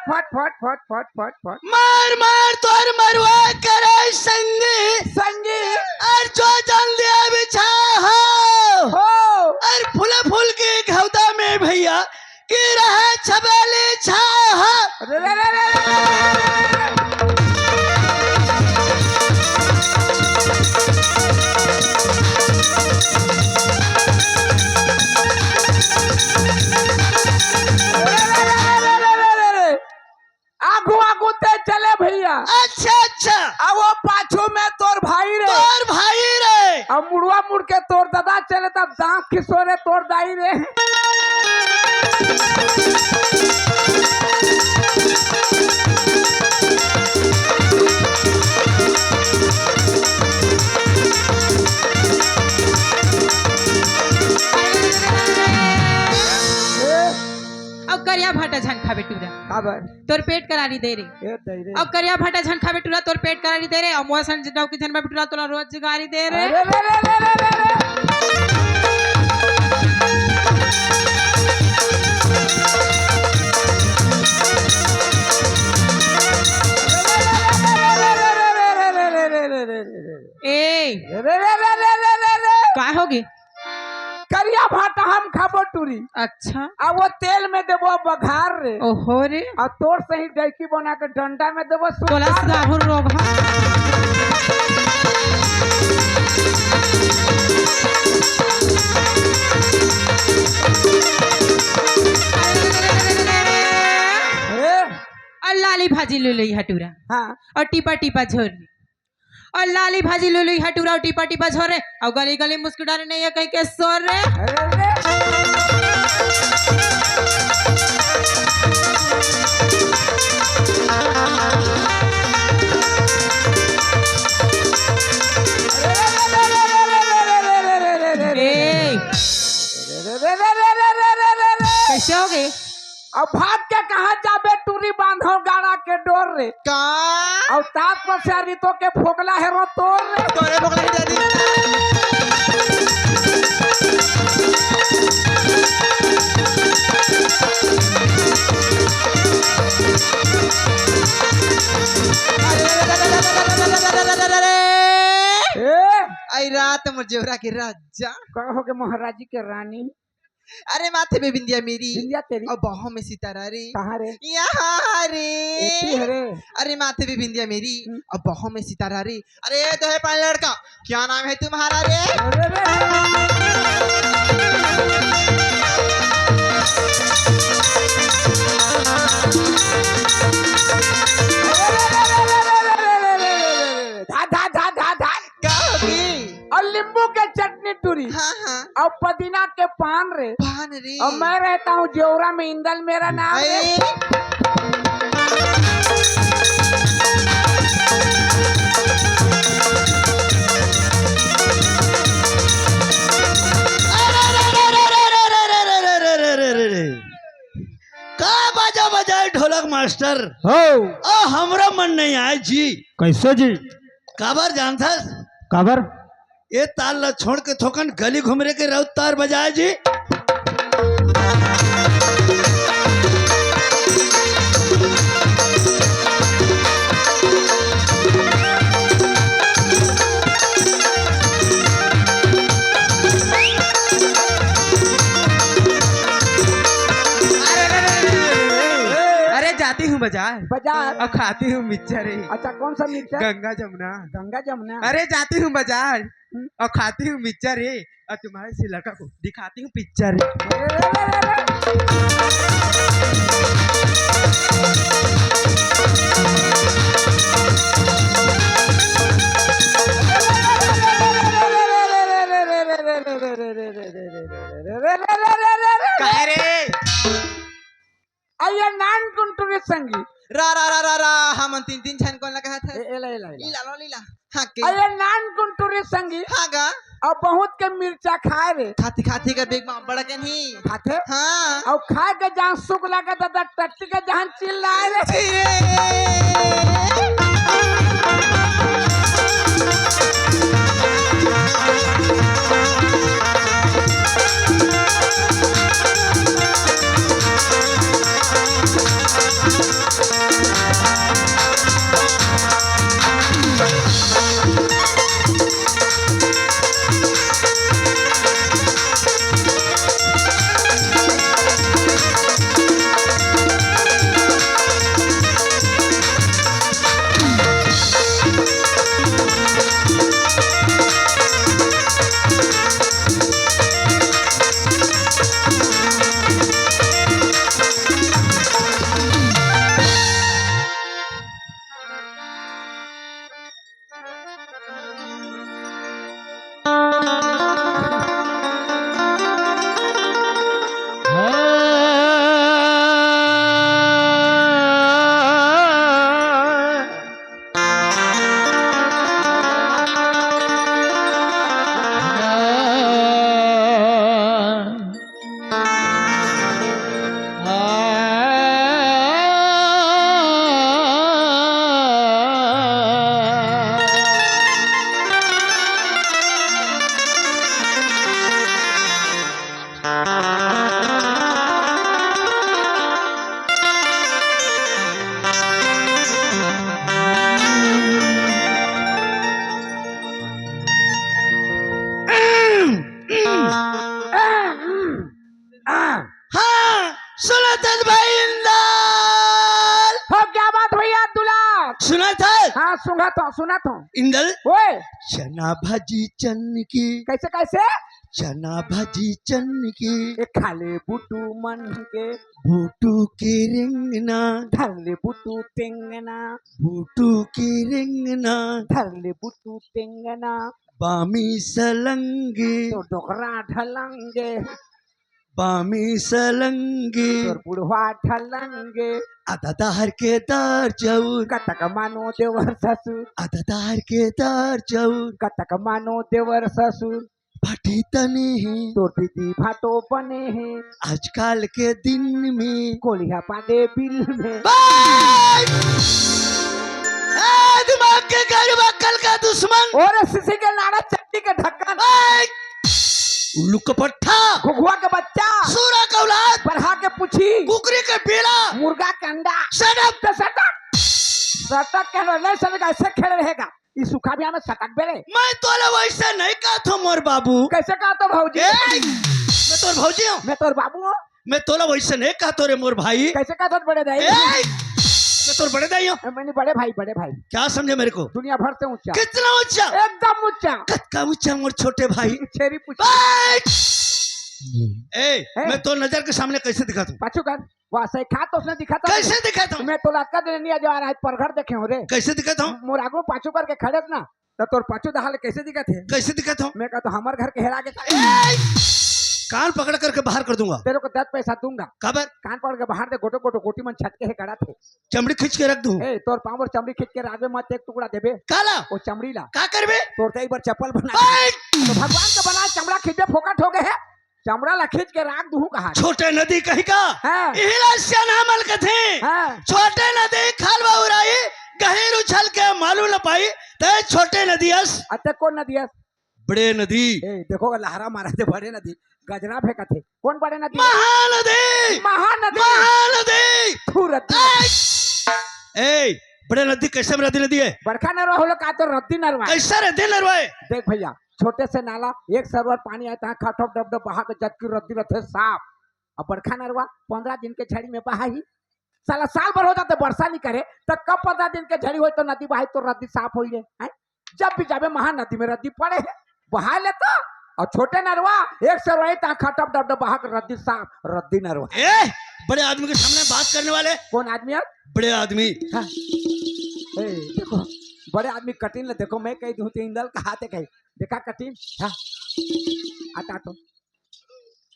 फट फट फट फट फट फट मार मार तोर मरवा करे संगी संगी और जो जल दिया बिछा हो और फूल फूल के घौदा में भैया की रहे छबेली छा रे रे रे रे रे आगू आगू ते चले भैया। अच्छा अच्छा अब वो पाछू में तोर भाई रे अब मुड़वा मुड़ के तोर दादा चले तब दांत खिसोरे तोर दाई रे। अब करिया भाटा झन खाबे टूरा काबर तोर पेट करारी दे रे। ए दई रे अब करिया भाटा झन खाबे टूरा तोर पेट करारी दे रे। अमवा सन जटाव की झन में टूरा तोला रोजगारी दे रे। रे रे रे रे रे रे ए रे रे रे रे रे रे रे का होगी? करिया भाटा हम खाबो टूरी। अच्छा अब वो तेल में देबो बघार रे ओहो रे और तोर सही डैकी बना के डंडा में देबो तोला साहुर रोगा। और लाली भाजी ले ली हटूरा हाँ और टीपा टीपा झोर और लाली भाजी ले ली हटूरा और टीपा टीपा झोरे और गली गली मुस्कुराने नहीं है कहीं के सोर रे। अरे ए कैसे हो गए? अब भाग के कहा जाबे टूरी बांधो गाड़ा के डोर रे का और ताक पर से रितो के फोगला हेरो तोर रे तोरे बोकला ही दादी आई रात मोर जेवरा के राजा कहो के महाराजी के रानी अरे माथे पे बिंदिया मेरी बिंदिया तेरी और बाहों में सितारा रे कहाँ रे यहाँ रे एती है रे अरे माथे पे बिंदिया मेरी और बाहों में सितारा रे। अरे ये तो है पानी लड़का क्या नाम है तुम्हारा रे? अरे रे धा धा धा धा धा क्या होगी? और नींबू के चटनी टूरी हाँ हाँ और पुदीना के पान रे पान रे और मैं रहता हूँ जेवरा में इंदल मेरा नाम रे। अरे का बाजा बजाए ढोलक मास्टर हो हमरा मन नहीं आए जी कैसे जी काबर जानता काबर ये ताल ला छोड़ के थोकन गली घुमरे के राउत तार बजाए जी। अरे जाती हूँ बाजार बाजार और खाती हूँ मिक्सचर रे। अच्छा कौन सा मिक्सचर? गंगा जमुना। गंगा जमुना। अरे जाती हूँ बाजार और खाती हूँ मिक्सचर रे और तुम्हारे से लड़का को दिखाती हूँ पिक्चर रे। काहे रे? अये नान कुंटुरी संगी रा रा रा रा रा हम तीन तीन छन कौन लगा था एला एला लीला लो लीला हाँ के अये नान कुंटुरी संगी हाँ गा और बहुत के मिर्चा खाए रे खाती खाती का बेग में बड़ा के नहीं खाते हाँ और खा के जहाँ सुख लगा था टट्टी के जहाँ चिल्लाए रे फिरे बात भैया दूल्हा? सुना था हाँ सुना था। इंदल ओए चना भाजी चन्न की, कैसे कैसे? चना भाजी चन्न की, ए खाले बुटू मन के, बूटू की रिंगना, धरले बुटू टेंगना, बूटू की रिंगना, धरले बुटू टेंगना, बामी सलंगी, तो डोकरा ढलंगे, बामी सलंगी, तोर बुढ़वा ढलंगे, अदादार के दार चौर, कतक मानो देवर ससुर, अदादार के दार चौर, कतक मानो देवर ससुर, भटी तने हैं तोर दीदी भाटो बने हैं, आजकल के दिन में। कोलिया पादे बिल में। दिमाग के गरीब अक्कल का दुश्मन, और सिसी के लाड़ा चट्टी के ढक्कन, उल्लू का पट्टा, घुघुआ के बच्चा, सूरा का औलाद, बरहा के पूछी, कुकरी के बेड़ा, मुर्गा के अंडा, सड़क तो सटक सटक के नहीं समझ ऐसे खेल रहेगा। इस सूखा भी हमें सटक बेरे। मैं तोला वैसे नहीं कहा था मोर बाबू। कैसे कहा तो भौजी? मैं तोर भौजी हूँ, मैं तोर बाबू हूँ। मैं तोला वैसे नहीं कहा तोरे मोर भाई। कैसे कहा तो बड़े दाई? मैं तोर बड़े दाई हूँ। मैंने बड़े भाई। क्या समझे मेरे को? दुनिया भर से ऊंचा। कितना ऊंचा? एकदम ऊंचा। कत्का ऊंचा मोर छोटे भाई। छेरी पूछ। मैं तो नजर के सामने कैसे दिखा तू? पाछू कर वहाँ से खा तो उसने दिखा था। कैसे दिखाता हूँ? मैं तो लाका देने नहीं आ रहा है पर घर देखे हो रे। कैसे दिखाता हूँ? मोर आगो पाछू करके खड़े ना तो तोर पाछू दहाल कैसे दिखा थे? कैसे दिखाता हूँ? मैं कहा तो हमारे घर के हेरा के कान पकड़ करके बाहर कर दूंगा। तेरे को 10 पैसा दूंगा। खबर? कान पकड़ के बाहर दे गोटो गोटी मन छटके है कड़ा थे। चमड़ी खींच के रख दूं। तोर पाँव चमड़ी खींच के राजे मत एक टुकड़ा देबे। काला वो चमड़ी ला का करबे? तोर एक बार चप्पल बना तो भगवान का बना चमड़ा खींचे फोकट हो गए है। चमड़ा ला खींच के राख दूं कहा। छोटे नदी कहीं का हाँ। इहिला श्यानामल के थे। हाँ। छोटे नदी खालवा उड़ाई गहीर उछल के मालूम न पाई ते छोटे नदी अस अते कौन नदी है? बड़े नदी। देखो लहरा मारा थे बड़े नदी गजरा फेंका थे। कौन बड़े नदी? महानदी। महानदी। महानदी। थू रद्दी। बड़े नदी कैसे नदी है? बरखा नरवा हो का तो रद्दी नरवा कैसा रहते नरवाए? देख भैया छोटे से नाला एक सरवर पानी आता है खटप डब डब बहा के जद की रद्दी रहते साफ। अब बरखा नरवा 15 दिन के झड़ी में बहा ही साला साल भर हो जाते वर्षा नहीं करे तो कब 15 दिन के झड़ी हो तो नदी बहाई तो रद्दी साफ हो है। जब भी जावे महानदी में रद्दी पड़े है बहा लेता और छोटे नरवा एक सरवाई ता खटप डब डब बहा के रद्दी साफ रद्दी नरवा। बड़े आदमी के सामने बात करने वाले कौन आदमी है? बड़े आदमी। हाँ। देखो बड़े आदमी कटिन ले देखो मैं कही दूं इंदल कहाते कही देखा कटिन। हाँ आता तो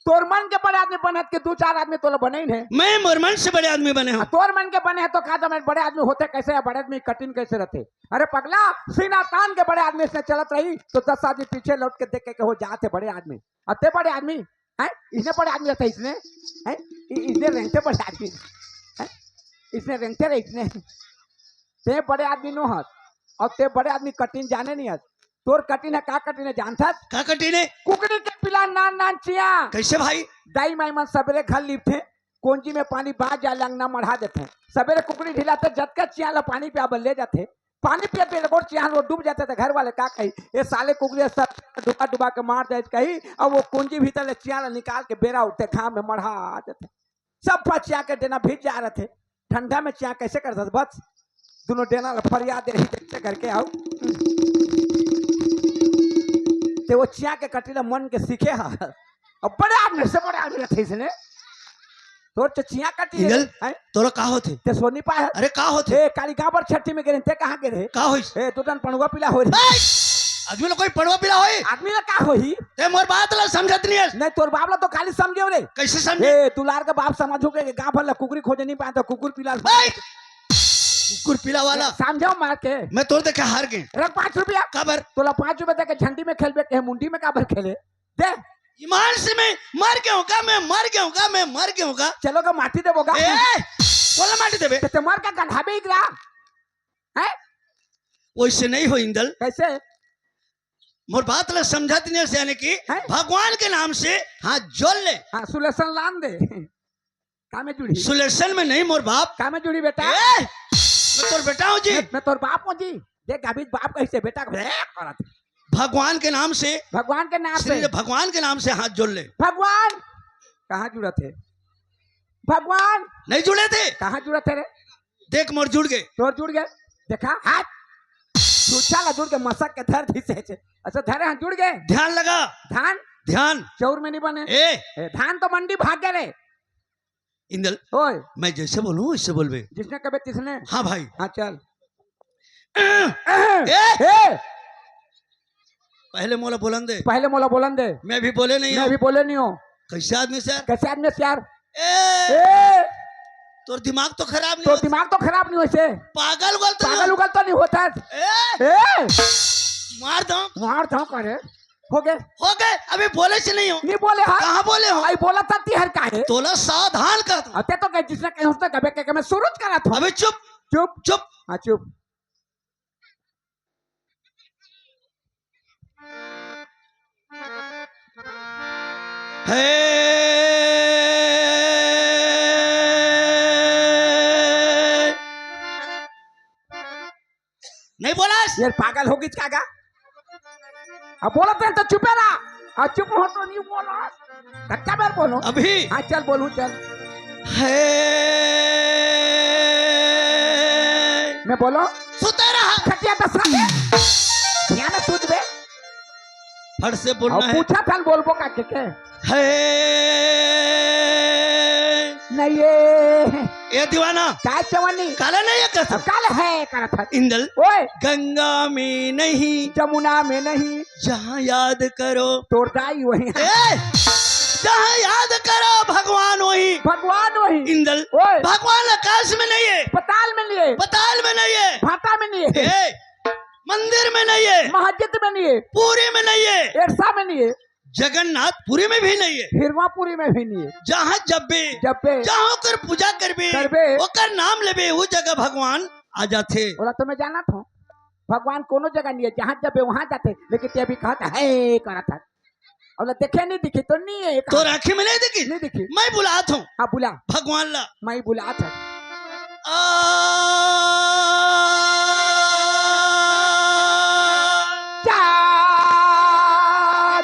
तोर मन के बड़े आदमी बने के 2-4 आदमी तो बने ही नहीं। मैं मोरमन से बड़े आदमी बने हूँ। तोर मन के बने हैं तो कहा तो मैं बड़े आदमी होते कैसे है? बड़े आदमी कटिन कैसे रहते? अरे पगला सीना तान के बड़े आदमी से चलत रही तो 10 आदमी पीछे लौट के देख के हो जाते बड़े आदमी। अते बड़े आदमी है इसने बड़े आदमी रहता इसने है इसने रेंगते बड़े आदमी है इसने रेंगते रहे इसने ते बड़े आदमी नो हत और ते बड़े आदमी कटिन जाने नहीं हत। तोर कटिन है का कटिन है जानता? का कटिन है? कुकड़ी के पिला नान नान चिया। कैसे भाई? दाई माई मन सवेरे घर लिपते कोंजी में पानी बाज जा लंगना मढ़ा देते सवेरे कुकड़ी ढिलाते जतका चिया ला पानी पिया ले जाते पानी पिया पे गोड़ चिया वो डूब जाते थे। घर वाले का कही ये साले कुकड़ी सब डुबा डुबा के मार दे कही और वो कुंजी भीतर ले चिया निकाल के बेरा उठते घाम में मढ़ा देते सब पर चिया के देना भीज जा रहे थे। ठंडा में चिया कैसे करते बस दोनों देना फरियाद रही देखते करके आओ ते वो चिया के कटीला मन के सीखे हा अब बड़े आदमी से बड़े आदमी रहते इसने तोर चिया कटी है तोरा का होते? ते सोनी पा है। अरे का होते? काली गाबर छठी में गिरे ते कहां गिरे? का होई? तू तन पणुआ पिला होई। आदमी लोग कोई पड़वा पिला होई? आदमी ला का होई? ते मोर बात ला समझत नहीं है। नहीं तोर बाप ला तो खाली समझे रे। कैसे समझे? दुलार का बाप समझो के गांव भर ला कुकुरी खोजे नहीं पाए तो कुकुर पिला कुकुर पिला वाला समझो मार के मैं तोर देखे हार गए। रख 5 रुपया काबर? तोला 5 रुपया दे के झंडी में खेलबे के मुंडी में काबर खेले दे ईमान से मैं मर गया हूँ मैं मर गया हूँ मैं मर गया हूँ। चलो का माटी देबोगा बोला माटी देबे ते मर का गंधाबे इकरा है वैसे नहीं हो इंदल। कैसे? मोर बात ला समझत नहीं से यानी कि भगवान के नाम से हाथ जोड़ ले। हाँ सुलेशन लान दे का में जुड़ी? सुलेशन में नहीं मोर बाप। का में जुड़ी बेटा? मैं तोर बेटा हूँ जी। मैं तोर बाप हूँ जी। देख गाबित बाप कैसे बेटा करत भगवान के नाम से भगवान के नाम से भगवान के नाम से हाथ जोड़ ले। भगवान कहाँ जुड़ा थे? भगवान नहीं जुड़े थे। कहाँ जुड़ा थे रे? देख मोर जुड़ गए। तोर जुड़ गए देखा हाथ छूछा ला जुड़ के मसक के धर दी से अच्छा धरे हाथ जुड़ गए। ध्यान लगा, धान ध्यान। चौर में नहीं बने धान तो मंडी भाग गए रे। इंदल ओए मैं जैसे बोलूं वैसे बोलबे। जिसने कभी तिसने हाँ भाई। हाँ चल ए! पहले मोला बोलन दे। पहले मोला बोलन दे। मैं भी बोले नहीं मैं हूँ। भी बोले नहीं हूँ। कैसे आदमी से? कैसे आदमी से यार? ए! तोर दिमाग तो खराब नहीं तो होता? दिमाग तो खराब नहीं वैसे पागल उगल तो पागल उगल तो नहीं होता। ए! मार दो करे हो गए अभी बोले से नहीं हो। नहीं बोले हाँ कहाँ बोले हो? आई बोला था तिहर का है तोला सावधान कर दो। अते तो कह जिसने कहीं उसने कभी कह मैं शुरू करा था। अबे चुप चुप चुप। हाँ चुप। नहीं बोला ये पागल होगी क्या? अब बोलते हैं तो चुपे रहा। हाँ चुप हो तो नहीं बोलो कच्चा बार बोलो अभी। हाँ चल बोलूं चल। मैं बोलो सुते रहा। खटिया दस ध्यान सूझ बे फट से बोलना है। पूछा था बोलबो का के नहीं ये दीवाना काय चवनी काला नहीं है कसम। काल है करा था इंदल ओए गंगा में नहीं जमुना में नहीं जहाँ याद करो तोड़दाई वही जहाँ याद करो भगवान वही। भगवान वही इंदल ओए भगवान आकाश में नहीं है, पताल में नहीं है, पताल में नहीं है, भाटा में नहीं है, मंदिर में नहीं है, मस्जिद में नहीं है, पूरी में नहीं है, एरसा में नहीं है, जगन्नाथपुरी में भी नहीं है, हिरवापुरी में भी नहीं है। जहाँ जब भी जहाँ कर पूजा करबे ओकर नाम लेबे वो जगह भगवान आ जाते। बोला तो मैं जाना था भगवान कोनो जगह नहीं है जहाँ जब वहाँ जाते लेकिन ते अभी कहता है करा था और देखे नहीं दिखी तो नहीं है तो राखी में नहीं दिखी। नहीं दिखी मैं बुलात हूँ। हाँ बुला भगवान ला मैं बुला था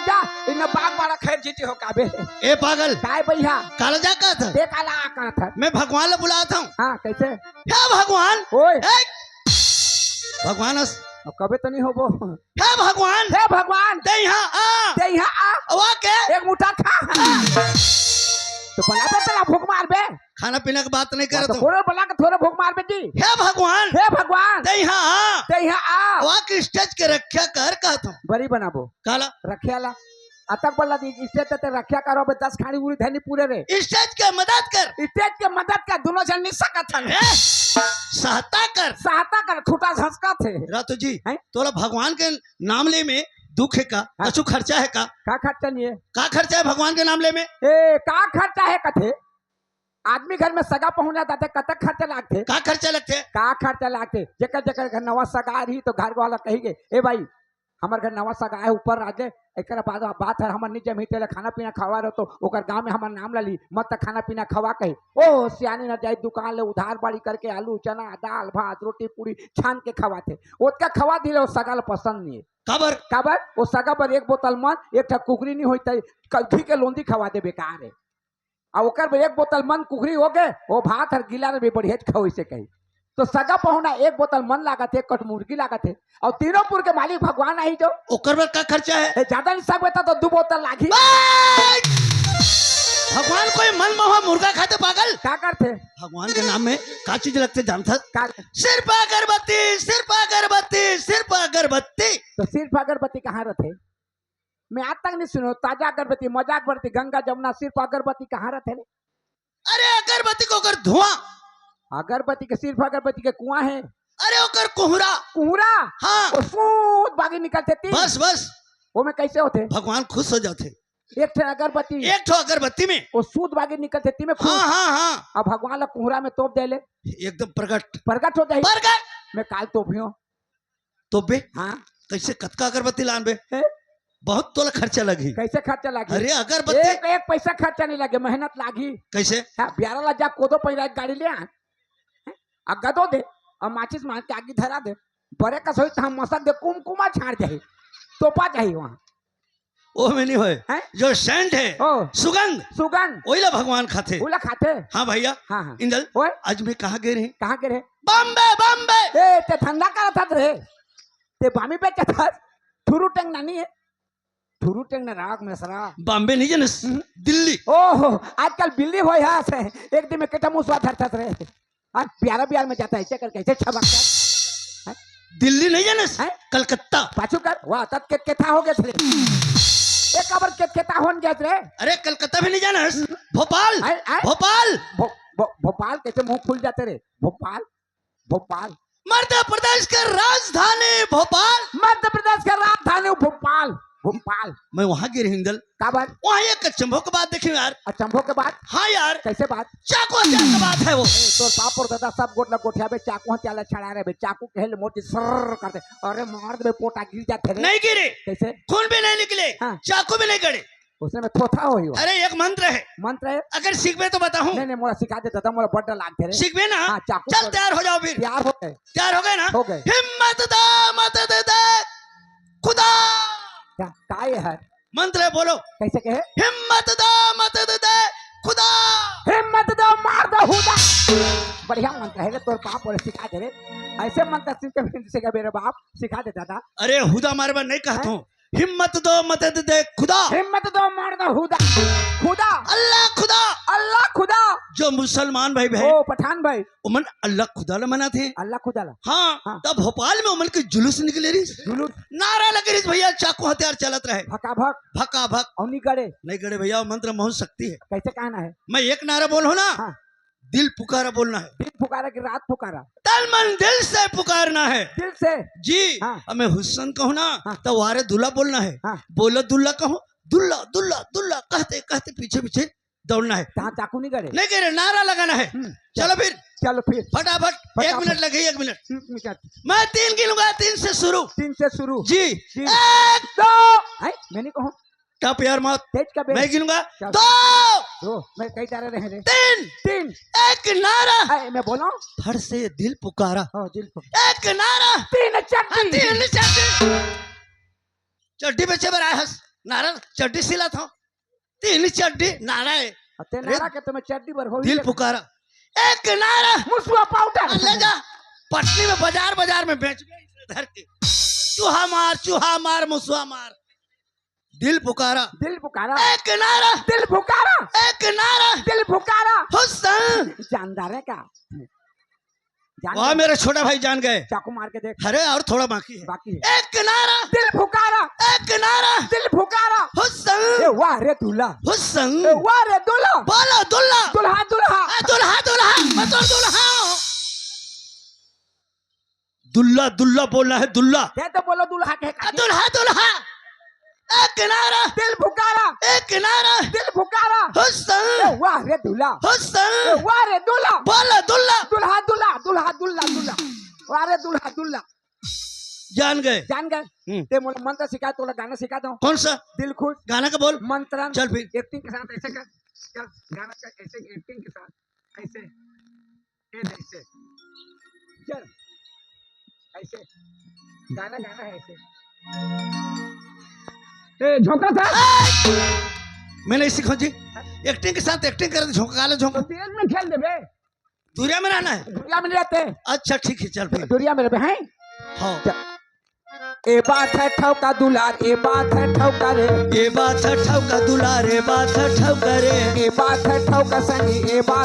जा इन बाग वाला खैर जीती हो काबे। ए पागल काय भैया काला जा का था देख आला करा था। मैं भगवान ला बुलाता हूँ। हाँ कैसे क्या भगवान? ओए भगवान कबे तो नहीं हो वो हे भगवान दे यहाँ आ के एक मुठा खा तो बना पे तेरा भूख मार बे खाना पीना की बात नहीं कर तो थोड़ा बना के थोड़ा भूख मार बे जी। हे भगवान दे यहाँ आ के स्टेज के रक्षा कर कहता हूँ। बड़ी बनाबो काला रखिया ला अतक बोला दी स्टेज ते रखिया करो बे 10 खानी पूरी धनी पूरे रे स्टेज के मदद कर स्टेज के मदद कर दोनों जन नहीं सकत हन सहायता कर खुटा झसका थे रातू जी तोला भगवान के नाम ले में दुख है का कछु खर्चा है का खर्चा नहीं है का खर्चा है भगवान के नाम ले में ए का खर्चा है कथे आदमी घर में सगा पहुंच जाता थे कतक खर्चा लागते का खर्चा लगते का खर्चा लागते जकर घर नवा सगा रही तो घर वाला कही ए भाई हमारे घर नवा सगा है ऊपर राजे एक बात है हमर नीचे मिटे खाना पीना खवा रहे तो ओकर गांव में हमार नाम ली मत तक खाना पीना खवा कही ओ सियानी न जाए दुकान ले उधार बाड़ी करके आलू चना दाल भात रोटी पूरी छान के खवाते ओतका खवा दिले वो सगाल पसंद नहीं है काबर वो सगा पर एक बोतल मन एक कुकरी नहीं होती घी के लोंदी खवा दे बेकार है और ओकर एक बोतल मन कुकरी हो गए वो भात हर गिला भी बढ़िया खाओ इसे कही तो सगा पहुना एक बोतल मन लागत है कट मुर्गी लागत है और तीनोंपुर के मालिक भगवान आई जो ओकर में का खर्चा है ज्यादा नहीं सब बता तो 2 बोतल लागी। भगवान कोई मन मोह मुर्गा खाते पागल क्या करते भगवान के नाम में का चीज लगते जानता सिर्फ अगरबत्ती तो सिर्फ अगरबत्ती कहाँ रहते मैं आज तक नहीं सुनो ताजा अगरबत्ती मजाक बढ़ती गंगा जमुना सिर्फ अगरबत्ती कहाँ रहते अरे अगरबत्ती को कर धुआं अगरबत्ती के सिर्फ अगरबत्ती के कुआं है अरे ओकर कोहरा हाँ सूद बागी निकलते थी बस वो में कैसे होते भगवान खुश हो जाते एक अगरबत्ती में वो सूद बागी निकलते थी में हाँ अब भगवान ला कोहरा में तोप दे ले एकदम प्रगट हो जाए मैं काल तोपियो तोपे हाँ कैसे कतका अगरबत्ती लान बे बहुत तोला खर्चा लगी कैसे खर्चा लगी अरे अगरबत्ती एक पैसा खर्चा नहीं लगे मेहनत लागी कैसे ब्यारा ला जा कोदो पहिला एक गाड़ी ले आ गदो दे और माचिस मार के आगे धरा दे बड़े का सोई हम मसक दे कुमकुमा छाड़ जाए तोपा जाए वहाँ वो में नहीं होए हैं? जो सेंट है ओ सुगंध सुगंध वही ला भगवान खाते। उला खाते। हाँ भैया हाँ हाँ इंदल ओए आज मैं कहाँ गए रहे? कहाँ के रहे? बॉम्बे बॉम्बे। ए ते ठंडा करा था रे ते बामी पे क्या था? थुरु टेंग नानी है थुरु टेंग ना राग में सरा बॉम्बे नहीं जानस दिल्ली। ओहो आजकल बिल्ली हो यहाँ से एक दिन में कितना मुंह स्वाद धरता रे आज प्यारा बिहार में जाता है ऐसे कर कैसे छबकता दिल्ली नहीं जानस हैं? कलकत्ता। पाछू कर वाह तब के था हो गए थे एक खबर के था होन गए रे अरे कलकत्ता भी नहीं जानस भोपाल आए, आए? भोपाल भोपाल कैसे मुंह खुल जाते रे भोपाल भोपाल मध्य प्रदेश का राजधानी भोपाल। मध्य प्रदेश का राजधानी भोपाल भोपाल मैं वहाँ गिर हिंदल का बात वहाँ एक चंभो की बात देखी यार। अचंभो के बाद हाँ यार कैसे बात चाकू हथियार की बात है वो। तो पाप और दादा सब गोटला गोठिया बे चाकू हत्याला छड़ा रे बे चाकू कहल मोटी सर करते अरे मार दे पोटा गिर जाते रे नहीं गिरे कैसे खून भी नहीं निकले हाँ। चाकू भी नहीं गड़े। उसमें थोथा हो ही हो अरे एक मंत्र है मंत्र है अगर सीख में तो बताऊं। नहीं नहीं मोला सिखा दे दादा मोला बड़ा लागते रे सीख में ना हाँ, चाकू चल पर- तैयार हो जाओ फिर। तैयार हो गए तैयार हो गए ना हो गए हिम्मत दा मत दे दे खुदा। क्या काय है मंत्र है बोलो कैसे कहे हिम्मत दा मत दे दे खुदा। हिम्मत दो मार दो हुदा बढ़िया मंत्र है रे तोर बाप और सिखा दे रे ऐसे मंत्र सीख के मेरे बाप सिखा दे दादा अरे हुदा मारे बार नहीं कहता हूँ हिम्मत दो मत दे दे खुदा। हिम्मत दो मार दो हुदा खुदा अल्लाह खुदा। अल्लाह खुदा जो मुसलमान भाई बहन ओ पठान भाई उमन अल्लाह खुदा ला मना थे। अल्लाह खुदा ला हाँ, हाँ। तब भोपाल में उमन के जुलूस निकले रही जुलूस नारा लगे रही भैया चाकू हथियार चलत रहे भका भक भका भक। औनी गड़े नहीं गड़े भैया मंत्र बहुत शक्ति है। कैसे कहना है मैं एक नारा बोलो ना हाँ। दिल पुकारा बोलना है। दिन पुकारा कि रात पुकारा तन मन दिल से पुकारना है दिल से जी। हाँ। अब मैं हुस्न कहूँ ना हाँ। तो वारे दुल्ला बोलना है। हाँ। बोलो दुल्ला कहूँ दुल्ला दुल्ला दुल्ला कहते कहते पीछे पीछे दौड़ना है। कहाँ चाकू नहीं गड़े नहीं कह रहे नारा लगाना है। चलो फिर चलो फिर फटाफट फटाफट। 1 मिनट लगे 1 मिनट 30 मिनट मैं 3 गिनूंगा 3 से शुरू 3 से शुरू जी। जी। 1 दो है मैंने कहूँ टप यार मत तेज का मैं बेस गिनूंगा चल। 2 दो मैं कई तारे रहे रे 3 तीन 1 नारा है मैं बोला फट से दिल पुकारा हाँ दिल पुकारा 1 नारा तीन चट्टी 3 चड्डी चड्डी बेचे बर आया नारा चड्डी सिला था 3 चड्डी नारा है ते नारा के तुम्हें चड्डी पर हो दिल पुकारा 1 नारा मुसवा पाउडर ले जा पटनी में बाजार बाजार में बेच धर के चूहा मार मुसवा मार दिल पुकारा दिल पुकारा 1 नारा दिल पुकारा 1 नारा दिल पुकारा हुस्न। जानदार है का जान वहाँ मेरा छोटा भाई जान गए। चाकू मार के देख अरे और थोड़ा बाकी है। बाकी है 1 नारा दिल पुकारा 1 नारा दिल पुकारा ए हुस्न वाह रे दूल्हा ए हुस्न। वाह रे दूल्हा बोलो दुल्ला दूल्हा दूल्हा दुल्हा दुल्हा मतलब दुल्हा दुल्ला दुल्ला बोलना है दुल्ला ये तो बोलो दूल्हा के का दुल्हा दुल्हा 1 नारा दिल पुकारा 1 नारा दिल पुकारा ए हुस्न वाह रे दूल्हा ए हुस्न। वाह रे दूल्हा बोलो दुल्ला दूल्हा दूल्हा दूल्हा दूल्हा दूल्हा वाह रे दूल्हा दूल्हा जान गए। जान गए ते मोला मंत्र सिखा तो गाना सिखा दो कौन सा दिल खुश गाना का बोल मंत्रन चल फिर एक्टिंग के साथ ऐसे कर चल गाना का ऐसे एक्टिंग के साथ ऐसे ऐसे चल ऐसे गाना गाना है ऐसे ए झोंका था मैंने इसी खोजी एक्टिंग के साथ एक्टिंग कर झोंका लो झोंका तेज में खेल देबे दूरिया में रहना है। दुनिया में रहते अच्छा ठीक है चल फिर दुनिया में रहते हैं हाँ ए बात है ठौका दुलार ए बात है ठौका रे ये बात है ठौका दुलारे बात है ठौका रे ए बात है ठौका संगी ए बात